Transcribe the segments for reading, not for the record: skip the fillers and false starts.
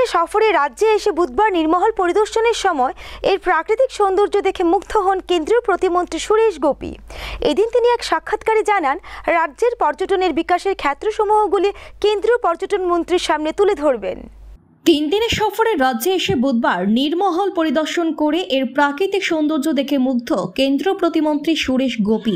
দিনের সফরে রাজ্যে এসে বুধবার নীরমহল পরিদর্শনের সময় এর প্রাকৃতিক সৌন্দর্য দেখে মুগ্ধ হন কেন্দ্রীয় প্রতিমন্ত্রী সুরেশ গোপী। এদিন তিনি এক সাক্ষাৎকারে জানান, রাজ্যের পর্যটনের বিকাশের ক্ষেত্রসমূহগুলি কেন্দ্রীয় পর্যটন মন্ত্রীর সামনে তুলে ধরবেন। 3 দিনের সফরে রাজ্যে এসে বুধবার নীরমহল পরিদর্শন করে এর প্রাকৃতিক সৌন্দর্য দেখে মুগ্ধ কেন্দ্রীয় প্রতিমন্ত্রী সুরেশ গোপী।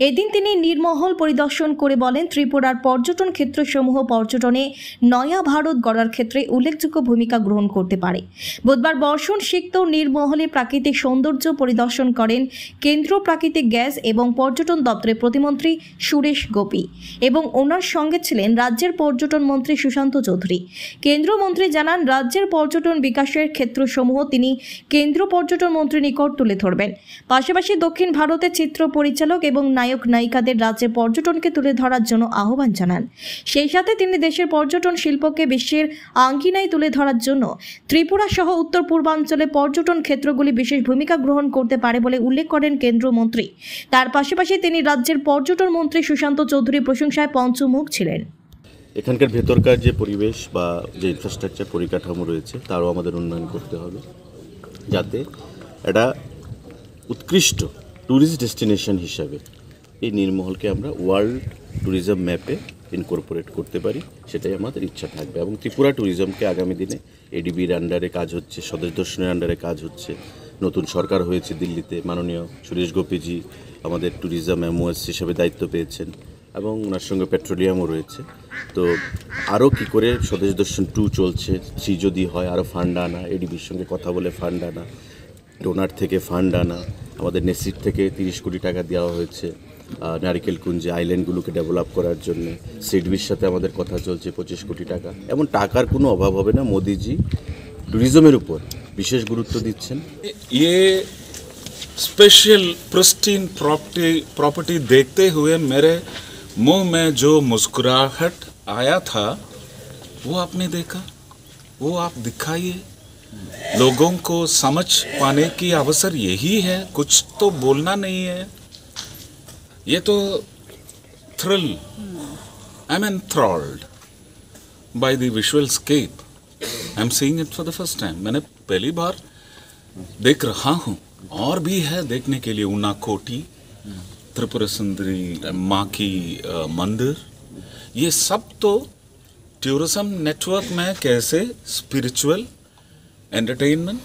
এদিন তিনি নীরমহল পরিদর্শন করে বলেন, ত্রিপুরার পর্যটন ক্ষেত্রসমূহ পর্যটনে নয়া ভারত গড়ার ক্ষেত্রে উল্লেখযোগ্য ভূমিকা গ্রহণ করতে পারে। বুধবার বর্ষণ সিক্ত নীরমহলে প্রাকৃতিক সৌন্দর্য পরিদর্শন করেন কেন্দ্রীয় প্রাকৃতিক গ্যাস এবং পর্যটন দপ্তরের প্রতিমন্ত্রী সুরেশ গোপী এবং ওনার সঙ্গে ছিলেন রাজ্যের পর্যটন মন্ত্রী সুশান্ত চৌধুরী। কেন্দ্রীয় মন্ত্রী জানান, রাজ্যের পর্যটন বিকাশের ক্ষেত্রসমূহ তিনি কেন্দ্র পর্যটন মন্ত্রীর নিকট তুলে ধরবেন। পাশাপাশি দক্ষিণ ভারতের চিত্র পরিচালক এবং নায়ক নায়িকাদের রাজ্যের পর্যটনকে তুলে ধরার জন্য আহ্বান জানান। সেই সাথে তিনি দেশের পর্যটন শিল্পকে বিশ্বের আঙ্গিনায় তুলে ধরার জন্য ত্রিপুরা সহ উত্তর পূর্বাঞ্চলে পর্যটন ক্ষেত্রগুলি বিশেষ ভূমিকা গ্রহণ করতে পারে বলে উল্লেখ করেন কেন্দ্রীয় মন্ত্রী। তার পাশাপাশি তিনি রাজ্যের পর্যটন মন্ত্রী সুশান্ত চৌধুরীর প্রশংসায় পঞ্চমুখ ছিলেন। এখানকার ভেতরকার যে পরিবেশ বা যে ইনফ্রাস্ট্রাকচার পরিকাঠামো রয়েছে তারও আমাদের উন্নয়ন করতে হবে, যাতে এটা উৎকৃষ্ট ট্যুরিস্ট ডেস্টিনেশন হিসাবে এই নীরমহলকে আমরা ওয়ার্ল্ড ট্যুরিজম ম্যাপে ইনকর্পোরেট করতে পারি, সেটাই আমাদের ইচ্ছা থাকবে। এবং ত্রিপুরা ট্যুরিজমকে আগামী দিনে এডিবির আন্ডারে কাজ হচ্ছে, স্বদেশ দর্শনের আন্ডারে কাজ হচ্ছে, নতুন সরকার হয়েছে দিল্লিতে, মাননীয় সুরেশ গোপীজি আমাদের ট্যুরিজম এমওএস হিসেবে দায়িত্ব পেয়েছেন এবং ওনার সঙ্গে পেট্রোলিয়ামও রয়েছে। তো আরও কী করে স্বদেশ দর্শন 2 চলছে, 3 যদি হয় আরও ফান্ড আনা, এডিবির সঙ্গে কথা বলে ফান্ড আনা, ডোনার থেকে ফান্ড আনা, আমাদের নেসিট থেকে 30 কোটি টাকা দেওয়া হয়েছে নারিকেল কুঞ্জে আইল্যান্ডগুলোকে ডেভেলপ করার জন্য। সিডবির সাথে আমাদের কথা চলছে 25 কোটি টাকা। এমন টাকার কোনো অভাব হবে না। মোদিজি ট্যুরিজমের উপর বিশেষ গুরুত্ব দিচ্ছেন। ये स्पेशल प्रिस्टीन प्रॉपर्टी देखते हुए मेरे मुंह में जो मुस्कुराहट आया था वो आपने देखा, वो आप दिखाइए। लोगों को समझ पाने की अवसर यही है, कुछ तो बोलना नहीं है। ये तो thrill, I am enthralled by the visualscape. I am seeing it for the first time. मैंने पहली बार देख रहा हूँ, और भी है देखने के लिए। उनाकोटी, त्रिपुरा सुंदरी माँ की मंदिर, ये सब तो टूरिज्म नेटवर्क में कैसे spiritual, entertainment,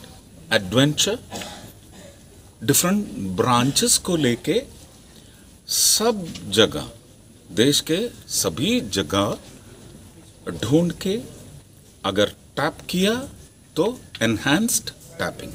adventure, different branches को लेके सब जगह, देश के सभी जगह ढूंढ के अगर टैप किया तो एनहांस्ड टैपिंग।